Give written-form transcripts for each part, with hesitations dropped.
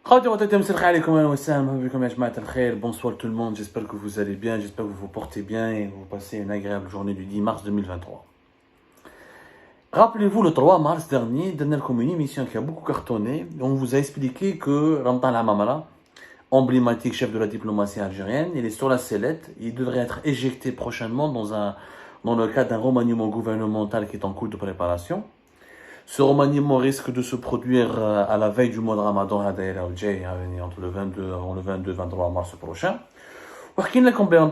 Bonsoir tout le monde, j'espère que vous allez bien, j'espère que vous vous portez bien et que vous passez une agréable journée du 10 mars 2023. Rappelez-vous, le 3 mars dernier, dernière comme une émission qui a beaucoup cartonné, on vous a expliqué que Ramtan Al-Mamara, emblématique chef de la diplomatie algérienne, il est sur la sellette, il devrait être éjecté prochainement dans le cadre d'un remaniement gouvernemental qui est en cours de préparation. Ce remaniement risque de se produire à la veille du mois de Ramadan entre le 22 et 23 mars prochain. Le complément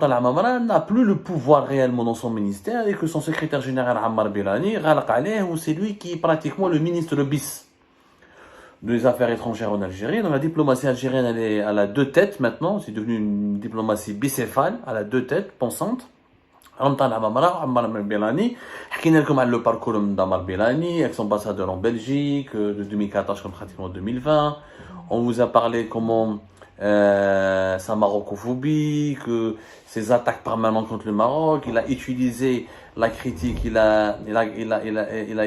n'a plus le pouvoir réellement dans son ministère et que son secrétaire général Ammar Bilani, c'est lui qui est pratiquement le ministre bis des Affaires étrangères en Algérie. Dans la diplomatie algérienne, elle a deux têtes maintenant, c'est devenu une diplomatie bicéphale, elle a deux têtes pensantes. Ramtan Al-Mamara, Ammar Bilani, حكينا لكم على le parcours d'Ammar Bilani, ex-ambassadeur en Belgique, de 2014 comme pratiquement 2020. On vous a parlé comment sa marocophobie, que ses attaques permanentes contre le Maroc, il a utilisé la critique, il a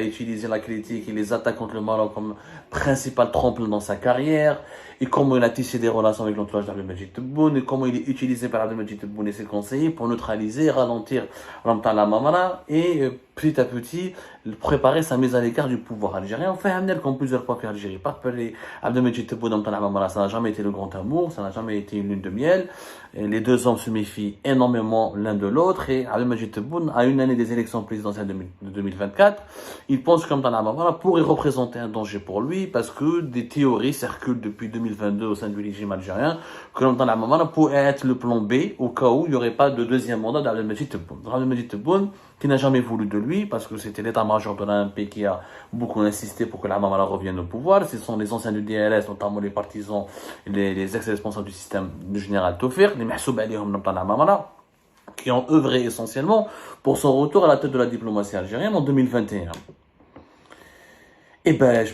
utilisé la critique et les attaques contre le Maroc comme principal tremplin dans sa carrière, et comment il a tissé des relations avec l'entourage d'Abdelmajid Tebboune, et comment il est utilisé par Abdelmajid Tebboune et ses conseillers pour neutraliser, ralentir Ramtan Al-Mamara et petit à petit préparer sa mise à l'écart du pouvoir algérien. Enfin, amener comme plusieurs fois que l'Algérie pas appelé Abdelmajid Tebboune, Ramtan Al-Mamara, ça n'a jamais été le grand amour, ça n'a jamais été une lune de miel. Et les deux hommes se méfient énormément l'un de l'autre, et Abdelmajid Tebboune, à une année des élections présidentielles de 2024, il pense que Ramtan Al-Mamara pourrait représenter un danger pour lui, parce que des théories circulent depuis 2022 au sein du régime algérien, que Ramtan Al-Mamara pourrait être le plan B au cas où il n'y aurait pas de deuxième mandat d'Abdelmajid Tebboune. Abdelmajid Tebboune, qui n'a jamais voulu de lui, parce que c'était l'état-major de l'ANP qui a beaucoup insisté pour que Al-Mamara revienne au pouvoir. Ce sont les anciens du DLS, notamment les partisans, les ex-responsables du système du général Tofir, les Mahsoub Alihom Ramtan Al-Mamara, qui ont œuvré essentiellement pour son retour à la tête de la diplomatie algérienne en 2021. Et ben,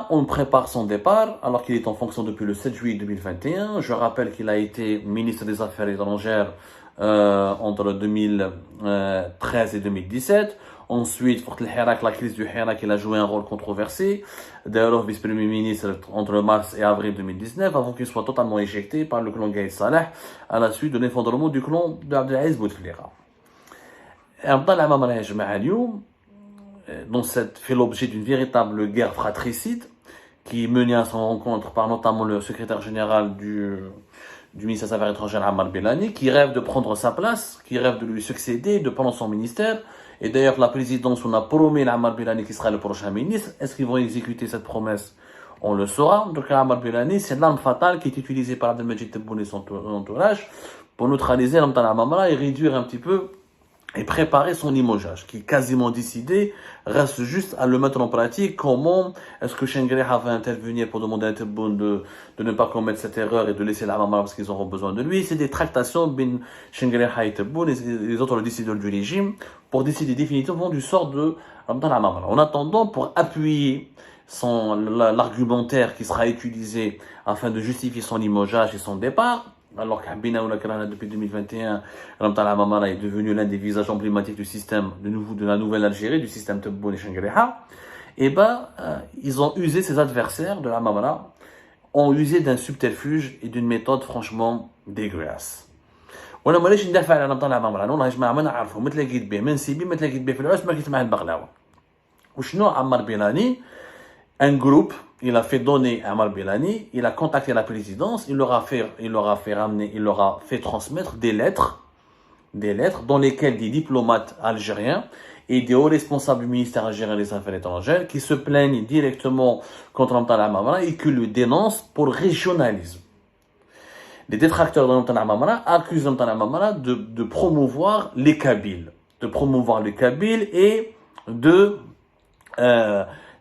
on prépare son départ, alors qu'il est en fonction depuis le 7 juillet 2021. Je rappelle qu'il a été ministre des Affaires étrangères entre 2013 et 2017. Ensuite, pour la crise du Hirak, il a joué un rôle controversé. D'ailleurs, vice-premier ministre entre mars et avril 2019, avant qu'il soit totalement éjecté par le clan Gaïd Salah, à la suite de l'effondrement du clan d'Abdelaziz Bouteflika. Ramtan Al-Mamara fait l'objet d'une véritable guerre fratricide, qui est menée à son rencontre par notamment le secrétaire général du ministère des Affaires étrangères, Ammar Bilani, qui rêve de prendre sa place, qui rêve de lui succéder, de prendre son ministère. Et d'ailleurs, la présidence, on a promis à Ammar Bilani qui sera le prochain ministre. Est-ce qu'ils vont exécuter cette promesse? On le saura. Donc, Ammar Bilani, c'est l'arme fatale qui est utilisée par Abdelmajid Tebboune et son entourage pour neutraliser Ramtan Al-Mamara et réduire un petit peu et préparer son limogeage, qui est quasiment décidé. Reste juste à le mettre en pratique. Comment est-ce que Chengreh va intervenir pour demander à Tebboune de ne pas commettre cette erreur et de laisser Al-Mamara parce qu'ils auront besoin de lui? C'est des tractations bin Chengreh et Tebboune et les autres décideurs du régime pour décider définitivement du sort de Ramtan Al-Mamara. En attendant, pour appuyer l'argumentaire qui sera utilisé afin de justifier son limogeage et son départ, alors que depuis 2021, Ramtan Al-Mamara est devenu l'un des visages emblématiques du système de la nouvelle Algérie, du système Tebboune et Chengreh, ils ont usé, ces adversaires de Al-Mamara, ont usé d'un subterfuge et d'une méthode franchement dégueulasse. وانا مانيش ندافع على رمضان العمامرة، انا والله يا جماعه ما نعرفه، ما تلاقيت به ما نسيبي، ما تلاقيت به في العرس، ما لقيت معاه البغلاوه. وشنو عمار بيلاني؟ Un groupe, il a fait donner à Ammar Bilani, il a contacté la présidence, il leur a fait transmettre des lettres dans lesquelles des diplomates algériens et des hauts responsables du ministère algérien des Affaires étrangères qui se plaignent directement contre Ramtan Al-Mamara et qui le dénoncent pour régionalisme. Les détracteurs de Ramtan Al-Mamara accusent Ramtan Al-Mamara de promouvoir les Kabyles, et de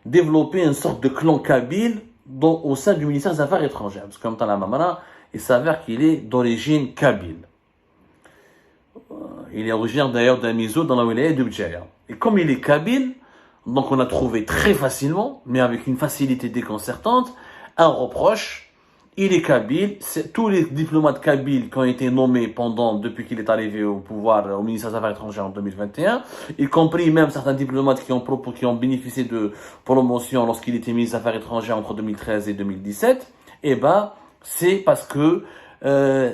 développer une sorte de clan kabyle au sein du ministère des Affaires étrangères. Parce que Ramtan Al-Mamara, il s'avère qu'il est d'origine kabyle. Il est originaire d'ailleurs d'un miso dans la wilaya de Bdjaya. Et comme il est kabyle, donc on a trouvé très facilement, mais avec une facilité déconcertante, un reproche. Il est kabyle. Tous les diplomates kabyles qui ont été nommés depuis qu'il est arrivé au pouvoir au ministère des Affaires étrangères en 2021, y compris même certains diplomates qui ont bénéficié de promotion lorsqu'il était ministre des Affaires étrangères entre 2013 et 2017, Eh ben, c'est parce que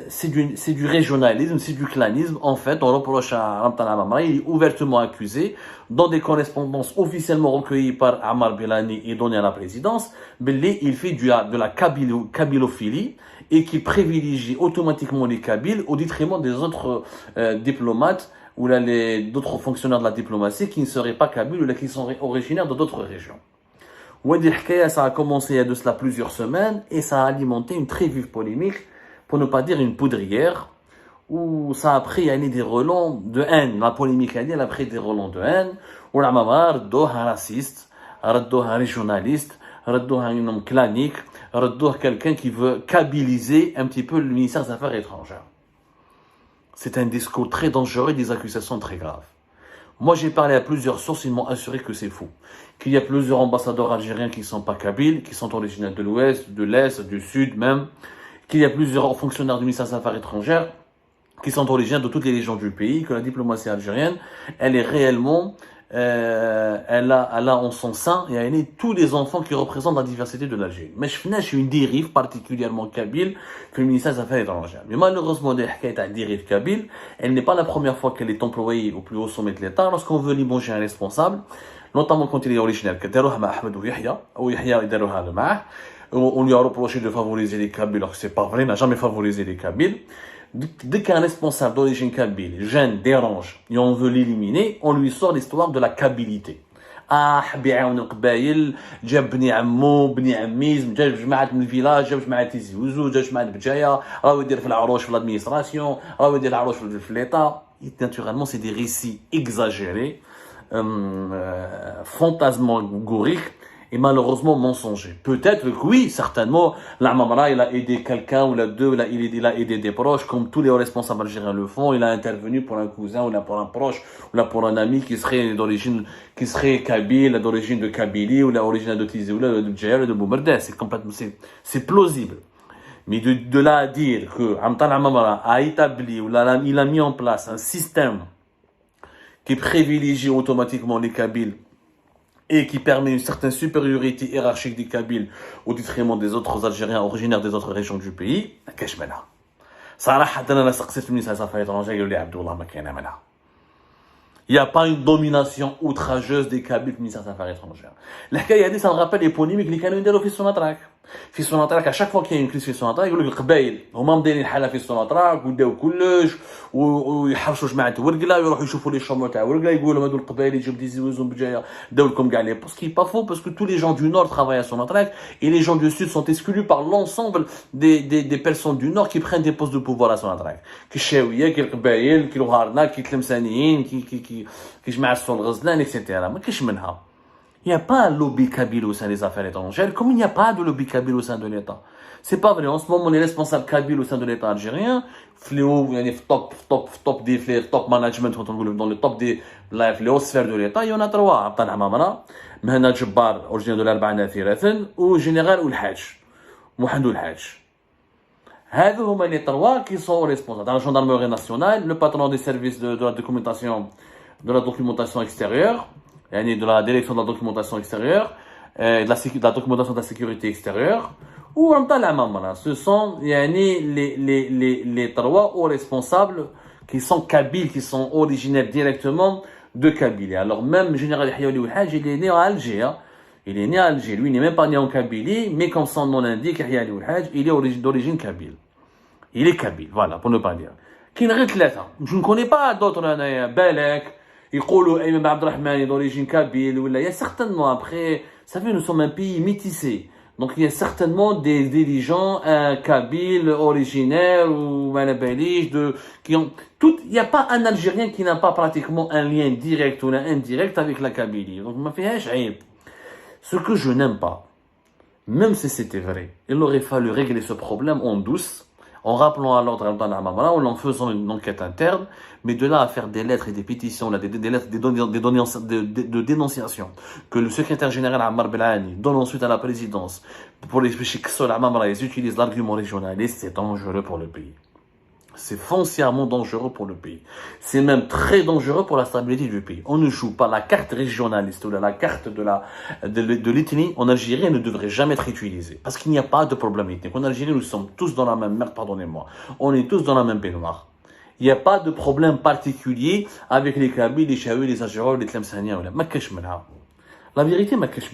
c'est du régionalisme, c'est du clanisme. En fait, on reproche à Ramtan Amamra, il est ouvertement accusé dans des correspondances officiellement recueillies par Ammar Bilani et données à la présidence. Belli, il fait de la kabilophilie et qui privilégie automatiquement les Kabyles au détriment des autres diplomates ou là d'autres fonctionnaires de la diplomatie qui ne seraient pas Kabyles ou là qui sont originaires de d'autres régions. Wadi Hkaya, ça a commencé il y a de cela plusieurs semaines et ça a alimenté une très vive polémique, pour ne pas dire une poudrière, où ça a pris des relents de haine. La polémique elle a pris des relents de haine, où la maman ردوه un raciste, ردوه un régionaliste, ردوه un homme clanique, ردوه quelqu'un qui veut kabiliser un petit peu le ministère des Affaires étrangères. C'est un discours très dangereux et des accusations très graves. Moi, j'ai parlé à plusieurs sources, ils m'ont assuré que c'est faux. Qu'il y a plusieurs ambassadeurs algériens qui ne sont pas kabyles, qui sont originaires de l'Ouest, de l'Est, du Sud même. Qu'il y a plusieurs fonctionnaires du ministère des Affaires étrangères qui sont originaires de toutes les régions du pays, que la diplomatie algérienne, elle est réellement, elle a en son sein, et elle est tous les enfants qui représentent la diversité de l'Algérie. Mais je finis une dérive particulièrement kabyle que le ministère des Affaires étrangères. Mais malheureusement, la dérive kabyle, elle n'est pas la première fois qu'elle est employée au plus haut sommet de l'État. Lorsqu'on veut limoger un responsable, notamment quand il est originaire, on lui a reproché de favoriser les Kabyles, alors que c'est pas vrai, il n'a jamais favorisé les Kabyles. Dès qu'un responsable d'origine kabyle gêne, dérange, et on veut l'éliminer, on lui sort l'histoire de la kabilité. حب يعاون القبايل جاب بني عمو بني عميز جاب جماعه من الفيلاج جاب جماعه تيزيوزو جاب جماعه بجايه راهو يدير في العروش في l'administration راهو يدير العروش في l'État. Naturellement, c'est des récits exagérés, fantasmagoriques et malheureusement mensongers. Peut-être que oui, certainement, l'Amamra, il a aidé quelqu'un ou la deux, il a aidé des proches, comme tous les responsables algériens le font. Il a intervenu pour un cousin ou là pour un proche ou là pour un ami qui serait kabyle, d'origine de Kabylie ou là originaire de Tizi ou là de Djaïa ou de Boumerda. C'est complètement, c'est plausible. Mais de là à dire que Ramtan Amamra a établi ou là, il a mis en place un système qui privilégie automatiquement les Kabyles et qui permet une certaine supériorité hiérarchique des Kabyles au détriment des autres Algériens originaires des autres régions du pays, كاش منها. صراحة أنا سقسيت المنيسة الأفاires étrangères قالوا لي عبد الله ما كاينة منها. Il n'y a pas une domination outrageuse des Kabyles au ministère des Affaires étrangères. الحكاية هذه ça me rappelle les polémiques اللي كانوا يديروا في سوناطراك. في سوناطراك à chaque fois qu'il y a une crise في سوناطراك يقول لك القبائل هما مدايرين حالة في سوناطراك وداو كلش ويحرشوا جماعة ورقلة ويروحوا يشوفوا لي شومور تاع ورقلة يقولوا هذو القبائل اللي جابوا دي زوزون بجاية داو لكم كاع لي بوست كي با فو parce que tous les gens du nord travaillent à Sonatrach et les gens du sud sont exclus par l'ensemble des personnes du nord qui prennent des postes de pouvoir à Sonatrach. كي الشاوية كي القبائل كي الوهارنا كي التلمسانيين كي جماعة السون الغزلان etc. ما كاينش منها. Il n'y a pas un lobby kabyle au sein des affaires étrangères, comme il n'y a pas de lobby kabyle au sein de l'État. C'est pas vrai. En ce moment, les responsables kabyles au sein de l'État algérien, fléau, il y a des top des top management, dans le top des les hautes sphères de l'État, il y en a trois. Abdel Hamamra, Mehna Djebbar, originaire de l'Arba'ana Thirathen, ou général ou le Hajj, Mohamedou le Hajj. هذو هما les trois qui sont responsables. Dans la gendarmerie nationale, le patron des services de la documentation extérieure, de la direction de la documentation extérieure, de la documentation de la sécurité extérieure, ou Ramtan Amamra. Ce sont les trois hauts responsables qui sont kabyles, qui sont originaires directement de Kabylie. Alors même le général Yahya Wali Ouhaj, il est né à Alger. Il est né à Alger. Lui, il n'est même pas né en Kabylie, mais comme son nom l'indique, Yahya Wali Ouhaj, il est d'origine kabyle. Il est kabyle, voilà, pour ne pas dire. Je ne connais pas d'autres, Balek, يقولوا أيمن بن عبد الرحمن d'origine kabyle ou là, il y a certainement après, vous savez, nous sommes un pays métissé. Donc il y a certainement des dirigeants kabyles originaires ou malabaliges qui ont tout. Il n'y a pas un Algérien qui n'a pas pratiquement un lien direct ou indirect avec la Kabylie. Donc ma fille, ce que je n'aime pas, même si c'était vrai, il aurait fallu régler ce problème en douce, en rappelant à l'ordre Ramtan Amamra, en faisant une enquête interne, mais de là à faire des lettres et des pétitions, là, des lettres de dénonciation, que le secrétaire général Ammar Belani donne ensuite à la présidence, pour expliquer que Amamra, ils utilisent l'argument régionaliste, c'est dangereux pour le pays. C'est foncièrement dangereux pour le pays. C'est même très dangereux pour la stabilité du pays. On ne joue pas la carte régionaliste ou la carte de l'ethnie en Algérie, elle ne devrait jamais être utilisée. Parce qu'il n'y a pas de problème ethnique. En Algérie, nous sommes tous dans la même merde, pardonnez-moi. On est tous dans la même baignoire. Il n'y a pas de problème particulier avec les Kabyles, les Chaouis, les Azérois, les Tlemceniens. La vérité, ma cache.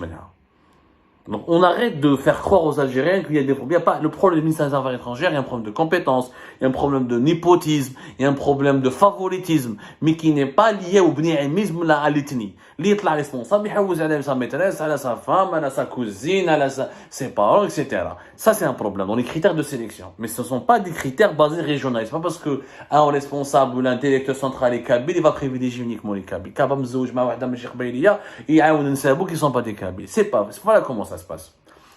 Donc, on arrête de faire croire aux Algériens qu'il y a des problèmes. Il n'y a pas le problème du ministère des Affaires étrangères, il y a un problème de compétence, il y a un problème de népotisme, il y a un problème de favoritisme, mais qui n'est pas lié au bni'imisme, à l'ethnie. L'État est responsable, il y a sa maîtresse, elle a sa femme, elle a sa cousine, elle a ses parents, etc. Ça, c'est un problème dans les critères de sélection. Mais ce ne sont pas des critères basés régionaux. C'est pas parce que un responsable ou l'intellectuel central est kabyle, il va privilégier uniquement les kabyles. Kabam Zouj, Mawahda Machir Bayliya, et Aoun Nsabou qui ne sont pas des kabyles. C'est pas, voilà comment ça se passe.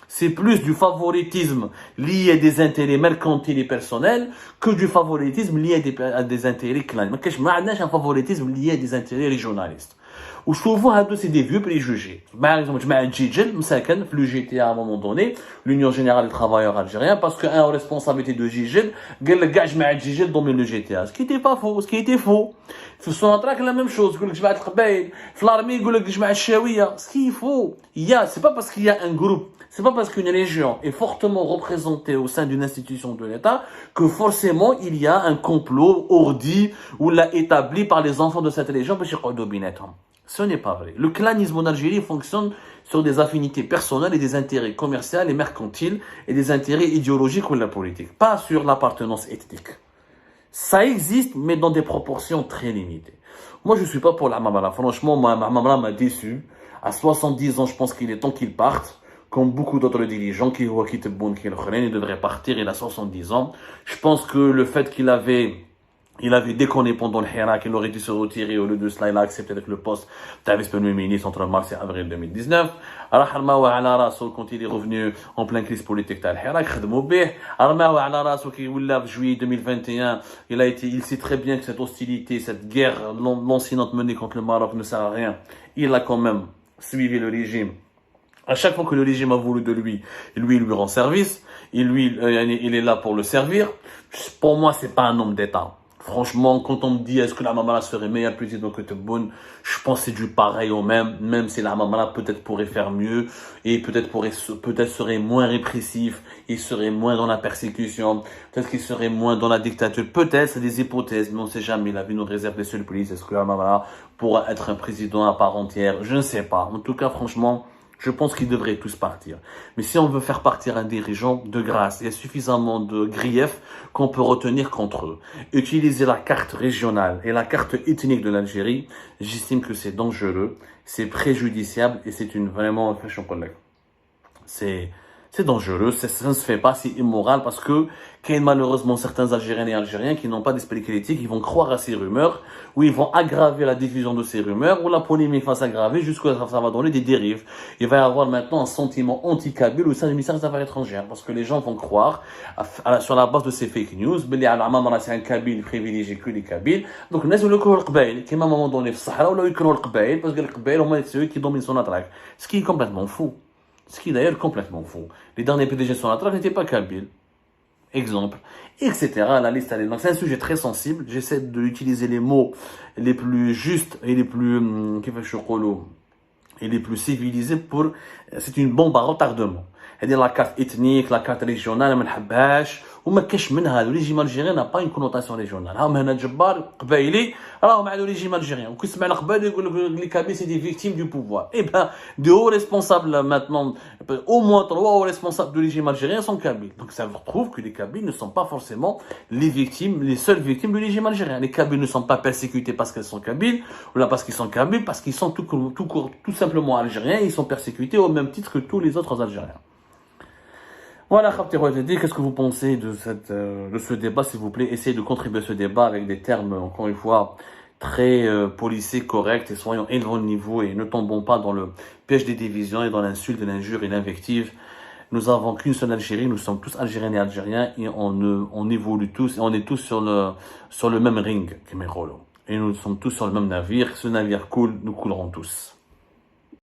C'est plus du favoritisme lié à des intérêts mercantiles et personnels que du favoritisme lié à des intérêts clans. Mais qu'est-ce que un favoritisme lié à des intérêts régionalistes? Ou je trouve que c'est des vieux préjugés. Par exemple, je mets un Djidjel, le GTA à un moment donné, l'Union Générale des Travailleurs Algériens, parce qu'un responsabilité de Djidjel, je mets un Djidjel domine le GTA. Ce qui n'était pas faux, ce qui était faux. في السوناتراك la même chose, يقول لك جماعة القبائل، في l'armée يقول لك جماعة الشاوية. Ce qu'il faut, c'est pas parce qu'il y a un groupe, c'est pas parce qu'une région est fortement représentée au sein d'une institution de l'État que forcément il y a un complot ordi ou l'a établi par les enfants de cette région pour يقعدوا بيناتهم. Ce n'est pas vrai. Le clanisme en Algérie fonctionne sur des affinités personnelles et des intérêts commerciaux et mercantiles et des intérêts idéologiques ou de la politique, pas sur l'appartenance ethnique. Ça existe, mais dans des proportions très limitées. Moi, je suis pas pour la Mamala. Franchement, ma Mamala m'a déçu. À 70 ans, je pense qu'il est temps qu'il parte. Comme beaucoup d'autres dirigeants qui quittent Boun Kilkhren, il devrait partir, il a 70 ans. Je pense que le fait qu'il avait déconné pendant le Hirak, il aurait dû se retirer. Au lieu de cela, il a accepté avec le poste de vice-premier ministre entre mars et avril 2019. Quand il est revenu en pleine crise politique de Hirak, juillet 2021, il sait très bien que cette hostilité, cette guerre lancinante menée contre le Maroc ne sert à rien. Il a quand même suivi le régime. À chaque fois que le régime a voulu de lui lui rend service. Il est là pour le servir. Pour moi, c'est pas un homme d'État. Franchement, quand on me dit est-ce que la Mamala serait meilleure président que Tebboune, je pense que c'est du pareil au même si la Mamala peut-être pourrait faire mieux et peut-être serait moins répressif, il serait moins dans la persécution, peut-être qu'il serait moins dans la dictature, peut-être, c'est des hypothèses, mais on ne sait jamais, la vie nous réserve des surprises, est-ce que la Mamala pourra être un président à part entière, je ne sais pas. En tout cas, franchement, je pense qu'ils devraient tous partir. Mais si on veut faire partir un dirigeant, de grâce, il y a suffisamment de griefs qu'on peut retenir contre eux. Utiliser la carte régionale et la carte ethnique de l'Algérie, j'estime que c'est dangereux, c'est préjudiciable et c'est vraiment, c'est dangereux, ça ne se fait pas, c'est immoral parce que qu'il y a malheureusement certains Algériens et Algériens qui n'ont pas d'esprit critique, ils vont croire à ces rumeurs, ou ils vont aggraver la diffusion de ces rumeurs, ou la polémique va s'aggraver jusqu'à ce que ça va donner des dérives. Il va y avoir maintenant un sentiment anti-kabyle au sein du ministère des Affaires étrangères, parce que les gens vont croire, sur la base de ces fake news, c'est un kabyle privilégié que les kabyles, donc nous le cours al-Qbaïl, qui à un moment donné, في الصحراء ولا يكرهوا القبائل, parce que les Qbaïl, on c'est eux qui dominent son attaque. Ce qui est complètement fou. Ce qui est d'ailleurs complètement faux. Les derniers PDG sur la traque n'étaient pas kabyles. Exemple. Etc. La liste, elle est. Donc c'est un sujet très sensible. J'essaie d'utiliser les mots les plus justes et les plus, civilisés pour, c'est une bombe à retardement. C'est-à-dire la carte ethnique, la carte régionale, ما نحبهاش وما كاش منها. Le régime algérien n'a pas une connotation régionale. هم هنا جبار قبايلي راهم على le régime algérien. وكي يسمع القبائل يقول لك les Kabyles c'est des victimes du pouvoir. Eh ben, de hauts responsables maintenant, au moins 3 hauts responsables du régime algérien sont Kabyles. Donc ça prouve que les Kabyles ne sont pas forcément les seules victimes du régime algérien. Les Kabyles ne sont pas persécutés parce qu'elles sont Kabyles, ou là parce qu'ils sont Kabyles, parce qu'ils sont tout simplement algériens. Ils sont persécutés au même titre que tous les autres Algériens. Voilà, qu'est-ce que vous pensez de ce débat, s'il vous plaît? Essayez de contribuer à ce débat avec des termes, encore une fois, très policés, corrects, et soyons élevons le niveau et ne tombons pas dans le piège des divisions et dans l'insulte, l'injure et l'invective. Nous avons qu'une seule Algérie, nous sommes tous Algériens et Algériens et on évolue tous et on est tous sur le même ring, et nous sommes tous sur le même navire. Ce navire coule, nous coulerons tous.